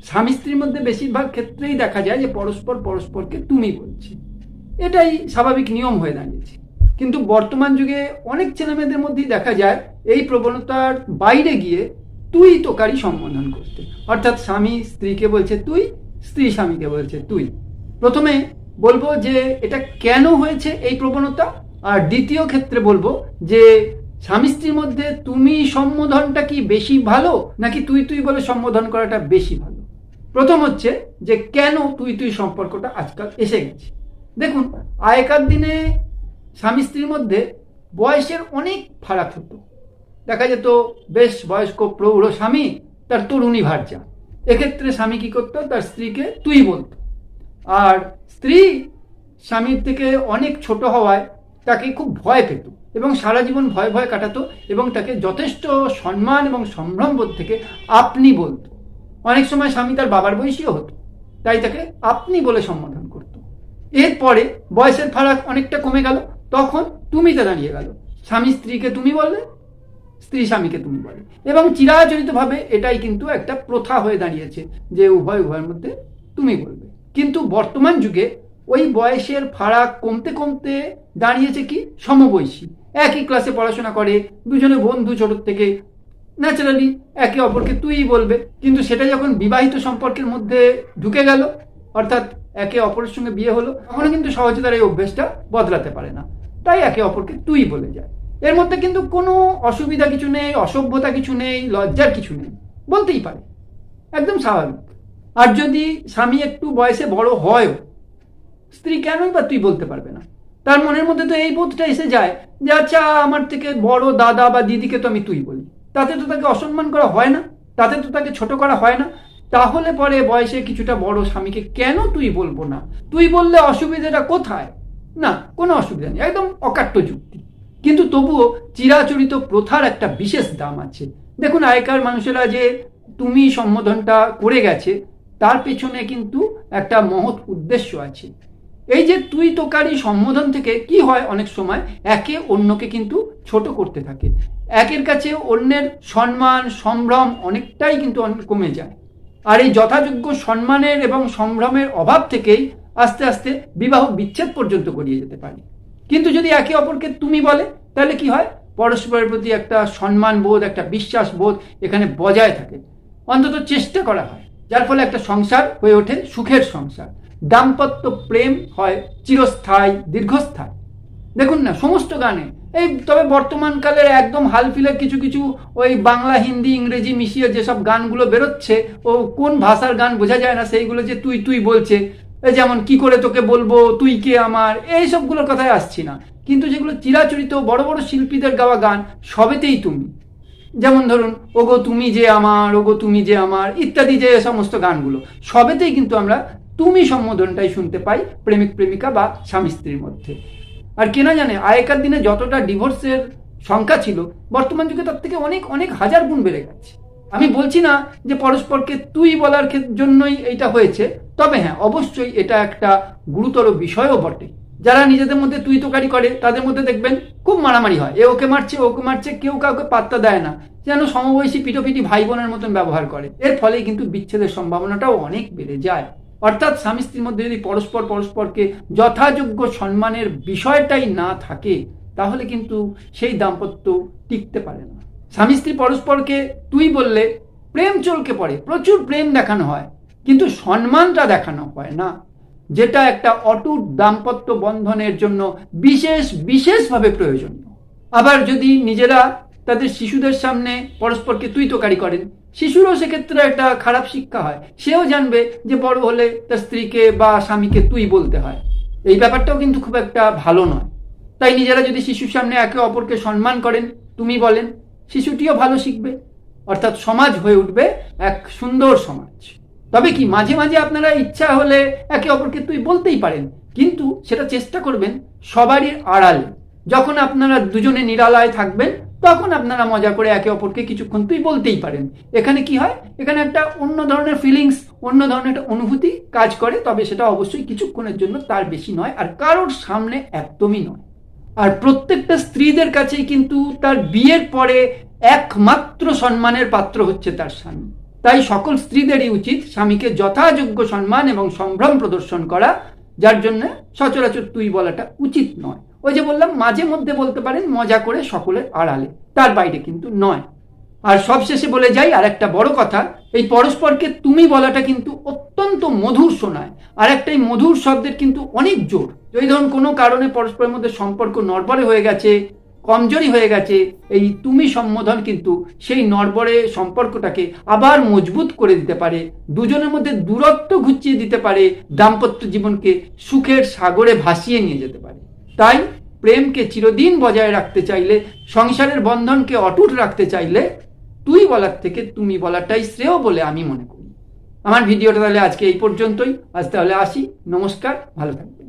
স্বামী স্ত্রীর মধ্যে বেশিরভাগ ক্ষেত্রেই দেখা যায় যে পরস্পর পরস্পরকে তুমি বলছে, এটাই স্বাভাবিক নিয়ম হয়ে দাঁড়িয়েছে। কিন্তু বর্তমান যুগে অনেক ছেলেমেয়েদের মধ্যেই দেখা যায় এই প্রবণতার বাইরে গিয়ে তুই তোকারি সম্বোধন করতে, অর্থাৎ স্বামী স্ত্রীকে বলছে তুই, স্ত্রী স্বামীকে বলছে তুই। প্রথমে বলবো যে এটা কেন হয়েছে এই প্রবণতা, আর দ্বিতীয় ক্ষেত্রে বলবো যে স্বামী স্ত্রীর মধ্যে তুমি সম্বোধনটা কি বেশি ভালো নাকি তুই তুই বলে সম্বোধন করাটা বেশি ভালো। প্রথম হচ্ছে যে কেন তুই তুই সম্পর্কটা আজকাল এসে গেছে। দেখুন, আগেকার দিনে স্বামী স্ত্রীর মধ্যে বয়সের অনেক ফারাক হতো। দেখা যেত বেশ বয়স্ক প্রৌঢ় স্বামী, তার তরুণী ভার্যা, এক্ষেত্রে স্বামী কি করতো, তার স্ত্রীকে তুই বলতো। আর স্ত্রী স্বামীর থেকে অনেক ছোট হওয়ায় তাকে খুব ভয় পেত এবং সারা জীবন ভয় ভয় কাটাতো এবং তাকে যথেষ্ট সম্মান এবং সম্ভ্রমবোধ থেকে আপনি বলতো। অনেক সময় স্বামী তার বাবার বয়সীও হতো, তাই তাকে আপনি বলে সম্বোধন করত। এরপরে বয়সের ফারাক অনেকটা কমে গেল, তখন তুমিতে দাঁড়িয়ে গেল। স্বামী স্ত্রীকে তুমি বললে, স্ত্রী স্বামীকে তুমি বলে, এবং চিরাচরিতভাবে এটাই কিন্তু একটা প্রথা হয়ে দাঁড়িয়েছে যে উভয়ের মধ্যে তুমি বলবে। কিন্তু বর্তমান যুগে ওই বয়সের ফারাক কমতে কমতে দাঁড়িয়েছে কি সমবয়সী, একই ক্লাসে পড়াশোনা করে, দুজনে বন্ধু ছোট থেকে, ন্যাচারালি একে অপরকে তুই বলবে। কিন্তু সেটা যখন বিবাহিত সম্পর্কের মধ্যে ঢুকে গেল, অর্থাৎ একে অপরের সঙ্গে বিয়ে হলো, তখন কিন্তু সহজে তারা এই অভ্যেসটা বদলাতে পারে না, তাই একে অপরকে তুই বলে যায়। এর মধ্যে কিন্তু কোনো অসুবিধা কিছু নেই, অসভ্যতা কিছু নেই, লজ্জার কিছু নেই, বলতেই পারে, একদম স্বাভাবিক। আর যদি স্বামী একটু বয়সে বড় হয়, স্ত্রী কেনই বা তুই বলতে পারবে না? তার মনের মধ্যে তো এই বোধটা এসে যায় যে আচ্ছা, আমার থেকে বড় দাদা বা দিদিকে তো আমি তুই বলি, তাতে তো তাকে অসম্মান করা হয় না, তাতে তো তাকে ছোট করা হয় না। তাহলে পরে বয়সে কিছুটা বড় স্বামীকে কেন তুই বলবো না? তুই বললে অসুবিধাটা কোথায়? না, কোনো অসুবিধা নেই, একদম অকাট্য যুক্তি। কিন্তু তবুও চিরাচরিত প্রথার একটা বিশেষ দাম আছে। দেখুন, আগেকার মানুষেরা যে তুমি সম্বোধনটা করে গেছে, তার পেছনে কিন্তু একটা মহৎ উদ্দেশ্য আছে। এই যে তুই তোকারি সম্বোধন থেকে কি হয়, অনেক সময় একে অন্যকে কিন্তু ছোট করতে থাকে, একের কাছে অন্যের সম্মান সম্ভ্রম অনেকটাই কিন্তু কমে যায়। আর এই যথাযোগ্য সম্মানের এবং সম্ভ্রমের অভাব থেকেই আস্তে আস্তে বিবাহ বিচ্ছেদ পর্যন্ত গড়িয়ে যেতে পারে। কিন্তু যদি একে অপরকে তুমি বলে, তাহলে কি হয়, পরস্পরের প্রতি একটা সম্মান বোধ, একটা বিশ্বাস বোধ এখানে বজায় থাকে, অন্তত চেষ্টা করা হয়, যার ফলে একটা সংসার হয়ে ওঠে সুখের সংসার। দাম্পত্য প্রেম হয় চিরস্থায়ী, দীর্ঘস্থায়ী। দেখুন না, সমস্ত গানে এই, তবে বর্তমান কালের একদম হালফিলের কিছু কিছু ওই বাংলা হিন্দি ইংরেজি মিশিয়ে যেসব গানগুলো বেরোচ্ছে, ও কোন ভাষার গান বোঝা যায় না, সেইগুলো যে তুই তুই বলছে, যেমন কি করে তোকে বলবো, তুই কে আমার, এই সবগুলোর কথায় আসছি না। কিন্তু যেগুলো চিরাচরিত বড় বড় শিল্পীদের গাওয়া গান, সবেতেই তুমি, যেমন ধরুন ওগো তুমি যে আমার, ওগো তুমি যে আমার ইত্যাদি যে সমস্ত গানগুলো, সবেতেই কিন্তু আমরা তুমি সম্বোধনটাই শুনতে পাই প্রেমিক প্রেমিকা বা স্বামী স্ত্রীর মধ্যে। আর কেনা জানে, আগেকার দিনে যতটা ডিভোর্সের সংখ্যা ছিল, বর্তমান যুগে তার থেকে অনেক অনেক হাজার গুণ বেড়ে গেছে। আমি বলছি না যে পরস্পরকে তুই বলার জন্যই এইটা হয়েছে, তবে হ্যাঁ, অবশ্যই এটা একটা গুরুতর বিষয়ও বটে। যারা নিজেদের মধ্যে তুই তোকারি করে, তাদের মধ্যে দেখবেন খুব মারামারি হয়, এ ওকে মারছে, ওকে মারছে, কেউ কাউকে পাত্তা দেয় না, যেন সমবয়সী পিটোপিটি ভাই বোনের মতন ব্যবহার করে। এর ফলে কিন্তু বিচ্ছেদের সম্ভাবনাটাও অনেক বেড়ে যায়। অর্থাৎ স্বামী স্ত্রীর মধ্যে যদি পরস্পর পরস্পরকে যথাযোগ্য সম্মানের বিষয়টাই না থাকে, তাহলে কিন্তু সেই দাম্পত্য টিকতে পারে না। স্বামী স্ত্রী পরস্পরকে তুই বললে প্রেম চলকে পড়ে, প্রচুর প্রেম দেখানো হয়, কিন্তু সম্মানটা দেখানো হয় না, যেটা একটা অটুট দাম্পত্য বন্ধনের জন্য বিশেষ বিশেষভাবে প্রয়োজনীয়। আবার যদি নিজেরা তাদের শিশুদের সামনে পরস্পরকে তুই তোকারি করেন, শিশুরও সেক্ষেত্রে একটা খারাপ শিক্ষা হয়, সেও জানবে যে বড় হলে তার স্ত্রীকে বা স্বামীকে তুই বলতে হয়। এই ব্যাপারটাও কিন্তু খুব একটা ভালো নয়। তাই নিজেরা যদি শিশুর সামনে একে অপরকে সম্মান করেন, তুমি বলেন, শিশুটিও ভালো শিখবে, অর্থাৎ সমাজ হয়ে উঠবে এক সুন্দর সমাজ। তবে কি মাঝে মাঝে আপনারা ইচ্ছা হলে একে অপরকে তুই বলতেই পারেন, কিন্তু সেটা চেষ্টা করবেন সবারই আড়ালে। যখন আপনারা দুজনে নিরালায় থাকবেন, তখন আপনারা মজা করে একে অপরকে কিছুক্ষণ তুই বলতেই পারেন। এখানে কি হয়, এখানে একটা অন্য ধরনের ফিলিংস, অন্য ধরনের একটা অনুভূতি কাজ করে, তবে সেটা অবশ্যই কিছুক্ষণের জন্য, তার বেশি নয়, আর কারোর সামনে একদমই নয়। আর প্রত্যেকটা স্ত্রীদের কাছেই কিন্তু তার বিয়ের পরে একমাত্র সম্মানের পাত্র হচ্ছে তার স্বামী। তাই সকল স্ত্রীদেরই উচিত স্বামীকে যথাযোগ্য সম্মান এবং সম্ভ্রম প্রদর্শন করা, যার জন্য সচরাচর তুই বলাটা উচিত নয়। ওই যে বললাম, মাঝে মধ্যে বলতে পারেন মজা করে সকলের আড়ালে, তার বাইরে কিন্তু নয়। আর সবশেষে বলে যাই আর একটা বড় কথা, এই পরস্পরকে তুমি বলাটা কিন্তু অত্যন্ত মধুর শোনায়। আর একটা এই মধুর শব্দের কিন্তু অনেক জোর। যদি ধরুন কোনো কারণে পরস্পরের মধ্যে সম্পর্ক নড়বড়ে হয়ে গেছে, কমজোরি হয়ে গেছে, এই তুমি সম্বোধন কিন্তু সেই নড়বড়ে সম্পর্কটাকে আবার মজবুত করে দিতে পারে, দুজনের মধ্যে দূরত্ব ঘুচিয়ে দিতে পারে, দাম্পত্য জীবনকে সুখের সাগরে ভাসিয়ে নিয়ে যেতে পারে। তাই প্রেমকে চিরদিন বজায় রাখতে চাইলে, সংসারের বন্ধনকে অটুট রাখতে চাইলে তুই বলার থেকে তুমি বলাটাই শ্রেয় বলে আমি মনে করি। আমার ভিডিওটা তাহলে আজকে এই পর্যন্তই। আজ তাহলে আসি, নমস্কার, ভালো থাকবে।